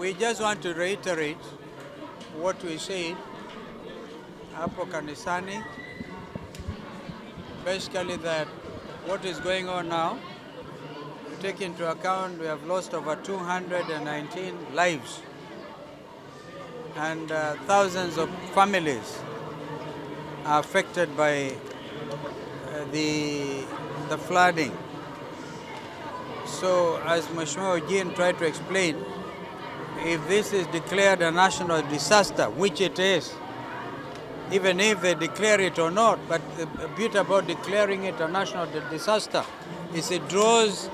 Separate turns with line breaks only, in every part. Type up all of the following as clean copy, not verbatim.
We just want to reiterate what we said hapo kanisani, basically that what is going on now, take into account we have lost over 219 lives and thousands of families are affected by the flooding. So as Mheshimiwa Ojieng tried to explain, if this is declared a national disaster, which it is, even if they declare it or not, but the beauty about declaring it a national disaster is it draws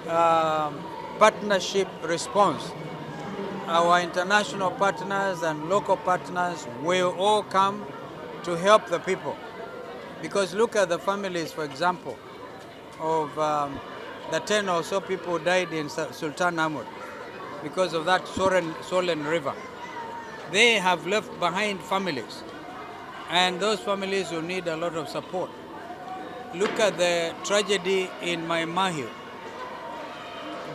partnership response. Our international partners and local partners will all come to help the people. Because look at the families, for example, of the 10 or so people who died in Sultan Ahmad because of that Solen River. They have left behind families, and those families will need a lot of support. Look at the tragedy in Mai Mahiu.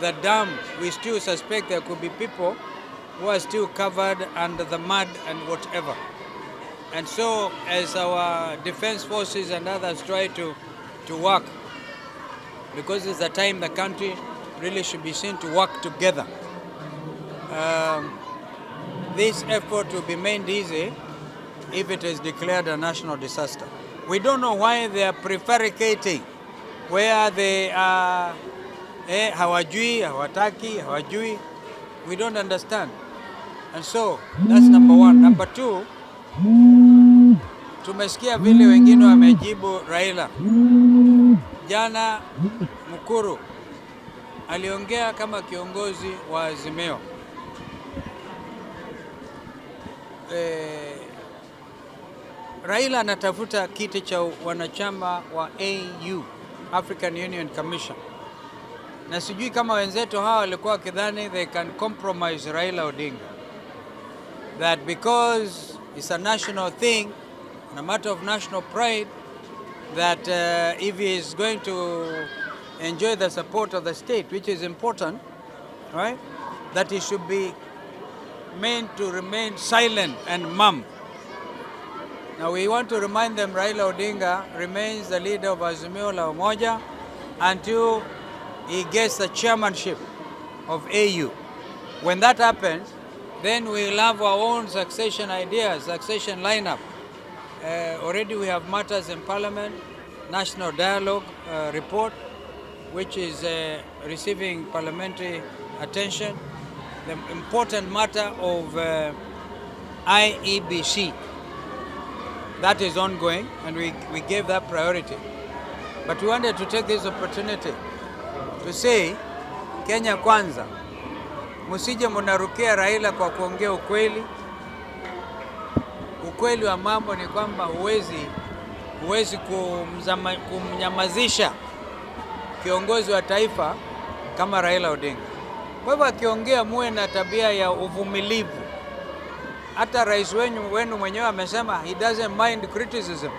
The dam, we still suspect there could be people who are still covered under the mud and whatever. And so as our defense forces and others try to work, because it's the time the country really should be seen to work together, this effort will be made easy if it is declared a national disaster. We don't know why they are prevaricating, where they are hawajui, hawataki, hawajui. We don't understand. And so that's number one. Number two, tumesikia vile wengine wamejibu Raila. Jana Mukuru aliongea kama kiongozi wa Azimio. Raila anatafuta kiti cha wanachama wa AU, African Union Commission. Na sijui kama wenzetu hawa walikuwa kidhani they can compromise Raila Odinga. That because it's a national thing, and a matter of national pride, that if he is going to enjoy the support of the state, which is important, right, that he should be meant to remain silent and mum. Now we want to remind them Raila Odinga remains the leader of Azimio la Umoja until he gets the chairmanship of AU. When that happens, then we'll have our own succession ideas, succession lineup. Already we have matters in Parliament, National Dialogue report, which is receiving parliamentary attention. The important matter of IEBC, that is ongoing, and we gave that priority. But we wanted to take this opportunity to say, Kenya kwanza, musije munarukia Raila kwa kuongea ukweli. Ukweli wa mambo ni kwamba huwezi kumnyamazisha kiongozi wa taifa kama Raila Odinga. Kwa hivyo akiongea muwe na tabia ya uvumilivu. Hata rais wenu mwenyewe amesema he doesn't mind criticism.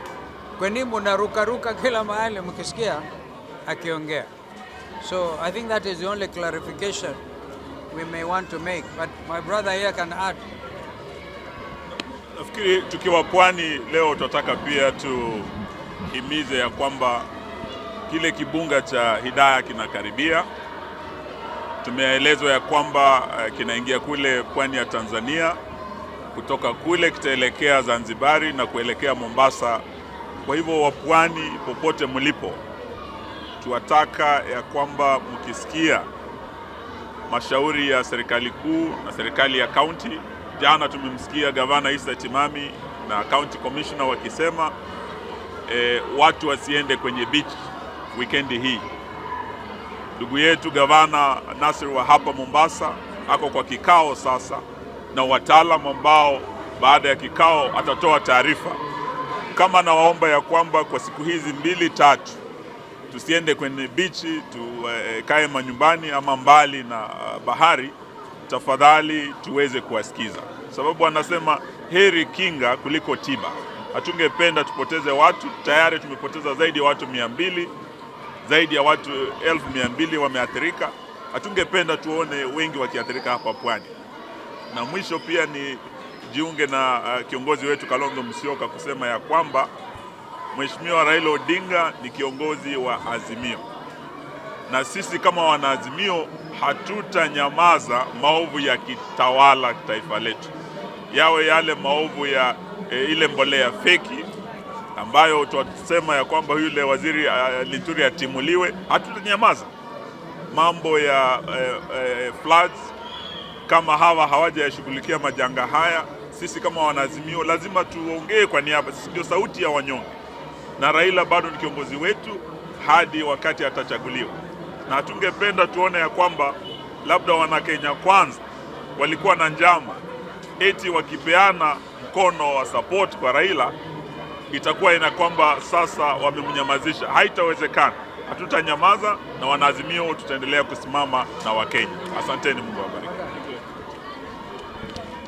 Kwa nini mnarukaruka kila mahali mkisikia akiongea? So I think that is the only clarification we may want to make, but my brother here can add.
Nafikiri tukiwa Pwani leo tunataka pia tuhimize ya kwamba kile kibunga cha Hidaya kinakaribia. Tumeelezwa ya kwamba kinaingia kule pwani ya Tanzania, kutoka kule kitaelekea Zanzibari na kuelekea Mombasa. Kwa hivyo wapwani popote mlipo, tuwataka ya kwamba mkisikia mashauri ya serikali kuu na serikali ya county. Jana tumemsikia Gavana Issa Timami na County Commissioner wakisema watu wasiende kwenye beach weekendi hii. Ndugu yetu Gavana Nasir wa hapa Mombasa ako kwa kikao sasa na wataalamu ambao baada ya kikao atatoa taarifa. Kama nawaomba ya kwamba kwa siku hizi 2-3 tusiende kwenye bichi, tukae manyumbani ama mbali na bahari, tafadhali tuweze kuwasikiza. Sababu anasema heri kinga kuliko tiba. Hatungependa tupoteze watu, tayari tumepoteza zaidi ya watu 200, zaidi ya watu 1200 wameathirika. Hatungependa tuone wengi wakiathirika hapa Pwani. Na mwisho pia ni jiunge na kiongozi wetu Kalonzo Musyoka kusema ya kwamba Mheshimiwa Raila Odinga ni kiongozi wa Azimio, na sisi kama wanaazimio hatutanyamaza maovu ya kitawala taifa letu, yawe yale maovu ya ile mbolea feki ambayo tutasema ya kwamba yule waziri Linturi atimuliwe. Hatutanyamaza mambo ya floods, kama hawa hawajashughulikia majanga haya. Sisi kama wanaazimio lazima tuongee kwa niaba, sisi ndio sauti ya wanyonge, na Raila bado ni kiongozi wetu hadi wakati atachaguliwa. Na tungependa tuone ya kwamba labda wana Kenya Kwanza walikuwa na njama eti wakipeana mkono wa support kwa Raila itakuwa ina kwamba sasa wamemnyamazisha. Haitawezekana. Hatutanyamaza, na wanaazimio tutaendelea kusimama na Wakenya. Asanteni, Mungu awabariki.